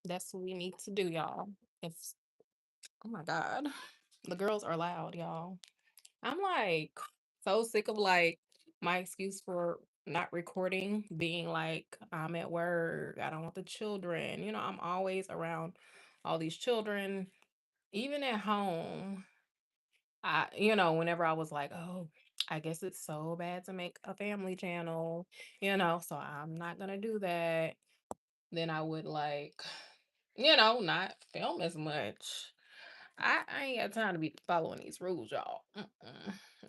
That's what we need to do, y'all. If Oh my God, the girls are loud, y'all. I'm like so sick of like my excuse for not recording being like I'm at work. I don't want the children. I'm always around all these children, even at home. Whenever I was like, oh, I guess it's so bad to make a family channel, so I'm not gonna do that. Then I would like, not film as much. I ain't got time to be following these rules, y'all.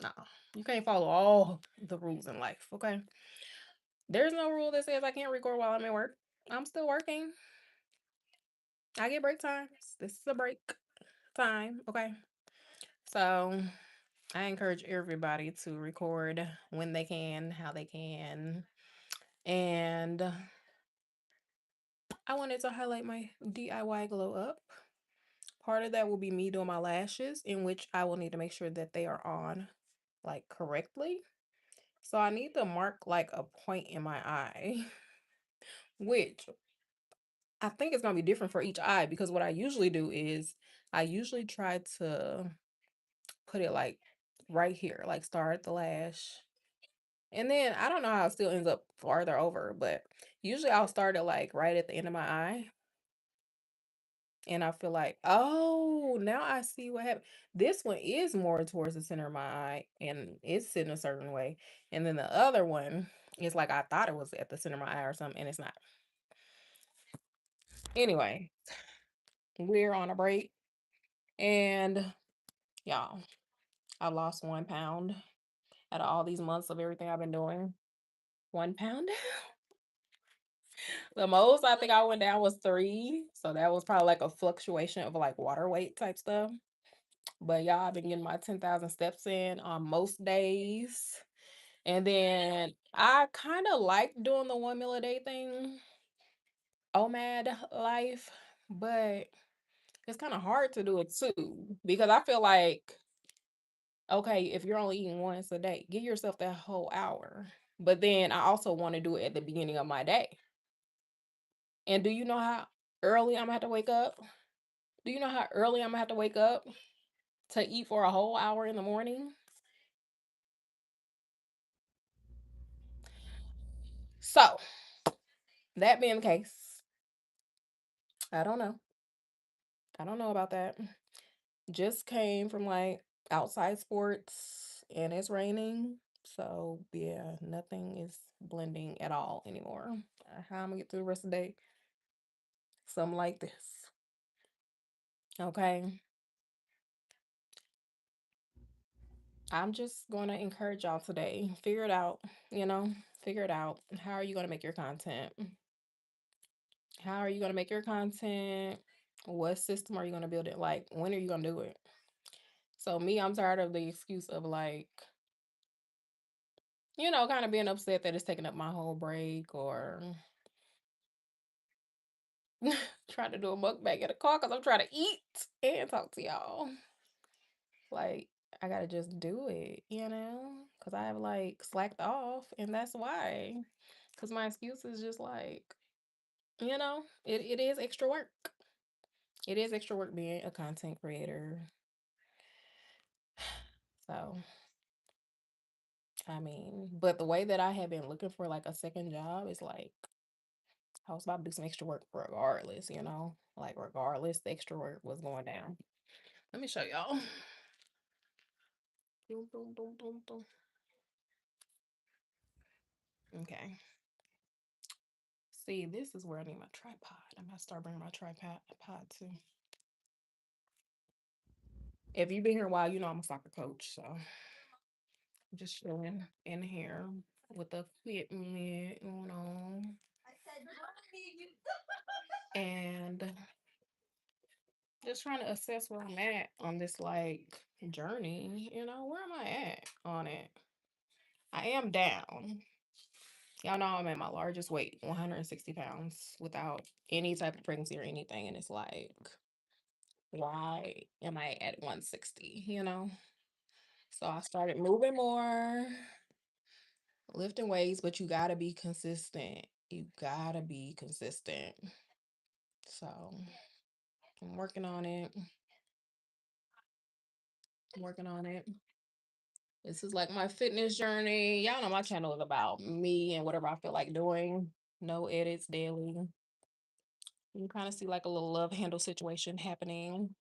No, you can't follow all the rules in life, okay? There's no rule that says I can't record while I'm at work. I'm still working. I get break times. This is a break time, okay? So I encourage everybody to record when they can, how they can. And I wanted to highlight my DIY glow up. Part of that will be me doing my lashes, in which I will need to make sure that they are on like correctly. So I need to mark like a point in my eye, which I think is going to be different for each eye because what I usually do is I usually try to put it like right here, like start the lash. And then I don't know how it still ends up farther over, but usually I'll start it like right at the end of my eye. And I feel like, oh, now I see what happened. This one is more towards the center of my eye and it's sitting a certain way. And then the other one is like I thought it was at the center of my eye or something, and it's not. Anyway, we're on a break. And y'all, I lost 1 pound out of all these months of everything I've been doing. 1 pound. The most I think I went down was 3. So that was probably like a fluctuation of like water weight type stuff. But y'all, I've been getting my 10,000 steps in on most days. And then I kind of like doing the 1 meal a day thing, OMAD life, but it's kind of hard to do it too because I feel like, okay, if you're only eating once a day, give yourself that whole hour. But then I also want to do it at the beginning of my day. And do you know how early I'm gonna have to wake up? Do you know how early I'm gonna have to wake up to eat for a whole hour in the morning? So, that being the case, I don't know. I don't know about that. Just came from like outside sports and it's raining. So, yeah, nothing is blending at all anymore. How I'm gonna get through the rest of the day? Something like this. Okay. I'm just going to encourage y'all today. Figure it out, you know, figure it out. How are you going to make your content? How are you going to make your content? What system are you going to build it? Like, when are you going to do it? So, me, I'm tired of the excuse of like, kind of being upset that it's taking up my whole break or trying to do a mukbang in the car because I'm trying to eat and talk to y'all. Like, I got to just do it, because I have like slacked off and that's why. Because my excuse is just like, it is extra work. It is extra work being a content creator. So, I mean, but the way that I have been looking for like a second job is like, I was about to do some extra work regardless, like regardless, the extra work was going down. Let me show y'all. Boom, boom, boom, boom, boom. Okay. See, this is where I need my tripod. I'm gonna start bringing my tripod too. If you've been here a while, you know I'm a soccer coach, so just chilling in here with the equipment going on and just trying to assess where I'm at on this like journey. Where am I at on it? I am down. Y'all know I'm at my largest weight, 160 pounds, without any type of pregnancy or anything. And it's like, why am I at 160? So I started moving more, lifting weights, but you gotta be consistent. You gotta be consistent. So I'm working on it. I'm working on it. This is like my fitness journey. Y'all know my channel is about me and whatever I feel like doing. No edits daily. You kind of see like a little love handle situation happening.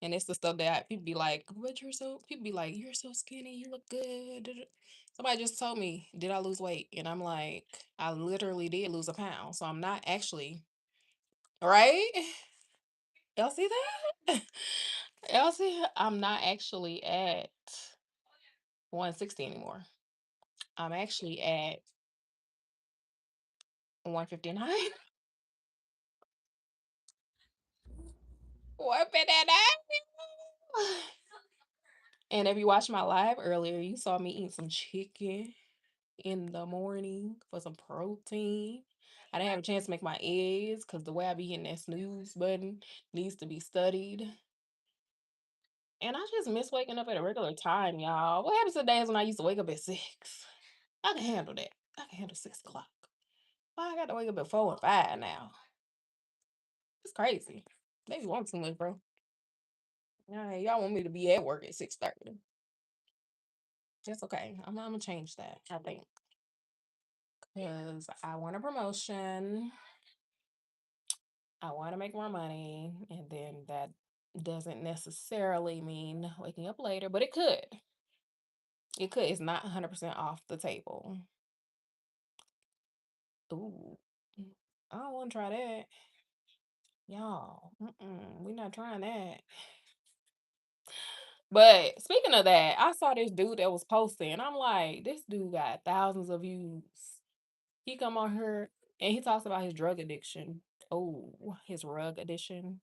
And it's the stuff that people be like, but people be like, you're so skinny, you look good. Somebody just told me, did I lose weight? And I'm like, I literally did lose a pound. So I'm not actually, right? Y'all see that? Y'all see, I'm not actually at 160 anymore. I'm actually at 159. 159. And if you watched my live earlier, you saw me eat some chicken in the morning for some protein. I didn't have a chance to make my eggs because the way I be hitting that snooze button needs to be studied. And I just miss waking up at a regular time, y'all. What happens to days when I used to wake up at 6? I can handle that. I can handle 6 o'clock. Why I got to wake up at 4 and 5 now? It's crazy. They just want too much, bro. Y'all want me to be at work at 6:30. That's okay. I'm gonna change that, I think. Because I want a promotion. I want to make more money. And then that doesn't necessarily mean waking up later, but it could. It could. It's not 100% off the table. Ooh. I don't want to try that. Y'all, we're not trying that. But speaking of that, I saw this dude that was posting, and I'm like, this dude got thousands of views. He come on here and he talks about his drug addiction. Oh, his rug addiction.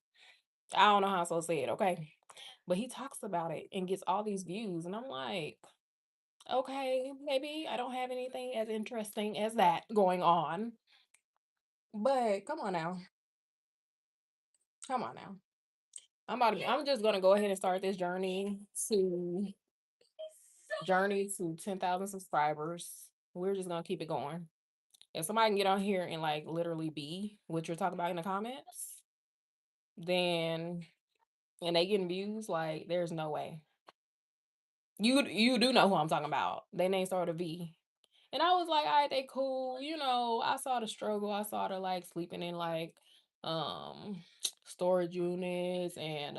I don't know how I'm supposed to say it, okay? But he talks about it and gets all these views. And I'm like, okay, maybe I don't have anything as interesting as that going on. But come on now. Come on now. I'm just gonna go ahead and start this to 10,000 subscribers. We're just gonna keep it going. If somebody can get on here and like literally be what you're talking about in the comments, then and they getting views, like there's no way. You do know who I'm talking about. They name start with a V. And I was like, all right, they cool. I saw the struggle. I saw the like sleeping in like um storage units and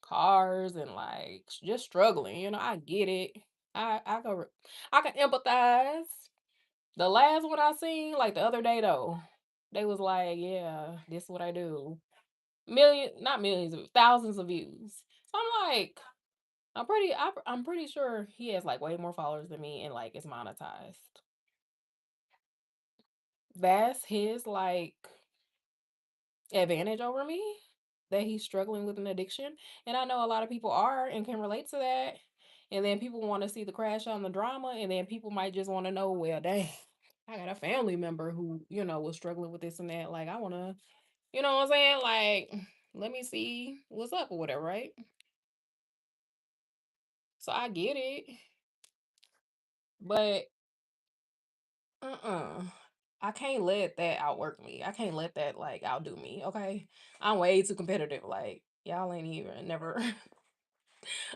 cars and like just struggling. I get it. I can empathize. The last one I seen, like the other day though, they was like, yeah, this is what I do. Not millions, thousands of views. So I'm like, I'm pretty sure he has like way more followers than me and like it's monetized. That's his like advantage over me, that he's struggling with an addiction. And I know a lot of people are and can relate to that. And then people want to see the crash on the drama, and then people might just want to know, well, dang, I got a family member who, was struggling with this and that. Like, I want to, you know what I'm saying? Like, let me see what's up or whatever, right? So I get it. But uh-uh. I can't let that outwork me. I can't let that like outdo me. Okay. I'm way too competitive. Like, y'all ain't even never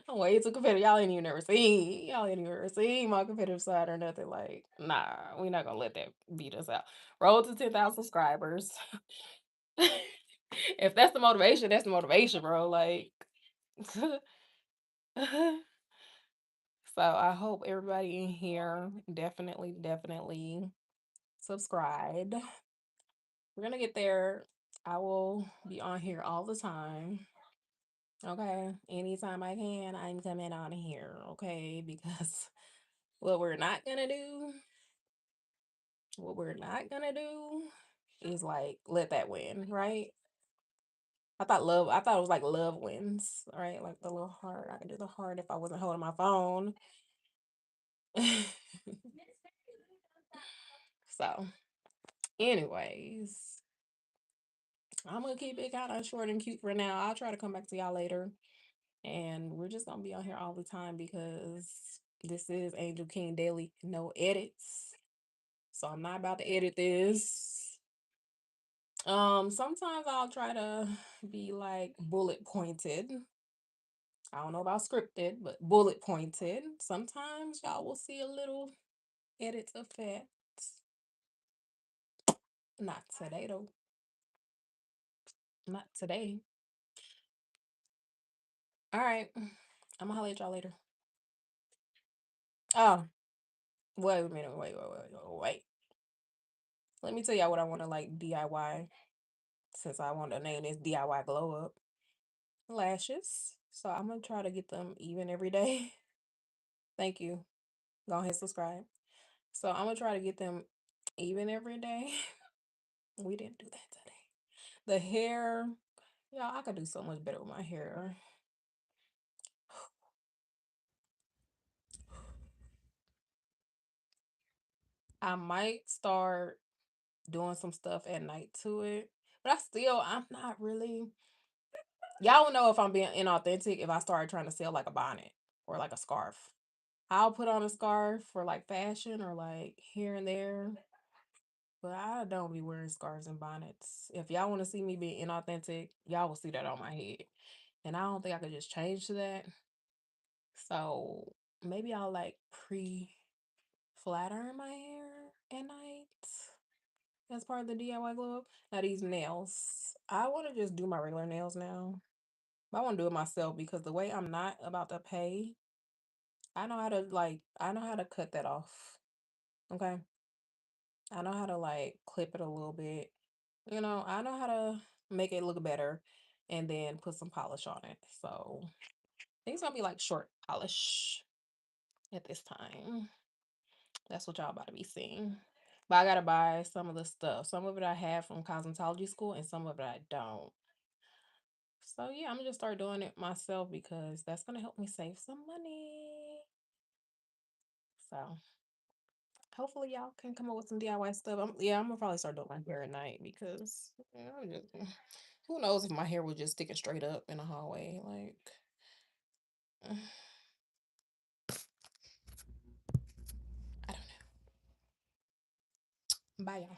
I'm way too competitive. Y'all ain't even never seen my competitive side or nothing. Like, nah, we not gonna let that beat us out. Roll to 10,000 subscribers. If that's the motivation, bro. Like, so I hope everybody in here definitely subscribe. We're gonna get there. I will be on here all the time. Okay. Anytime I can, I'm coming on here. Okay. Because what we're not gonna do, what we're not gonna do is like let that win, right? I thought it was like love wins, right? Like the little heart. I can do the heart if I wasn't holding my phone. So, anyways, I'm gonna keep it kind of short and cute for now. I'll try to come back to y'all later. And we're just gonna be on here all the time because this is Angel King Daily, no edits. So I'm not about to edit this. Sometimes I'll try to be like bullet pointed. I don't know about scripted, but bullet pointed. Sometimes y'all will see a little edit effect. Not today though. Not today. All right. I'm gonna holler at y'all later. Oh, wait a minute. Wait. Let me tell y'all what I want to like DIY since I want to name this DIY glow up lashes. So I'm gonna try to get them even every day. Thank you. Go ahead, subscribe. So I'm gonna try to get them even every day. We didn't do that today. The hair, y'all, I could do so much better with my hair. I might start doing some stuff at night to it, but I'm not really. Y'all will know if I'm being inauthentic if I start trying to sell like a bonnet or like a scarf. I'll put on a scarf for like fashion or like here and there, but I don't be wearing scarves and bonnets. If y'all want to see me being inauthentic, y'all will see that on my head. And I don't think I could just change to that. So maybe I'll like pre flatter my hair at night as part of the DIY glow up. Now these nails, I want to just do my regular nails now. But I want to do it myself because the way I'm not about to pay, I know how to cut that off. Okay. I know how to like clip it a little bit. I know how to make it look better and then put some polish on it. So I think it's gonna be like short polish at this time. That's what y'all about to be seeing. But I gotta buy some of the stuff. Some of it I have from cosmetology school and some of it I don't. So yeah, I'm gonna just start doing it myself because that's gonna help me save some money. So hopefully y'all can come up with some DIY stuff. I'm gonna probably start doing my hair at night because who knows if my hair was just sticking straight up in the hallway. Like I don't know. Bye y'all.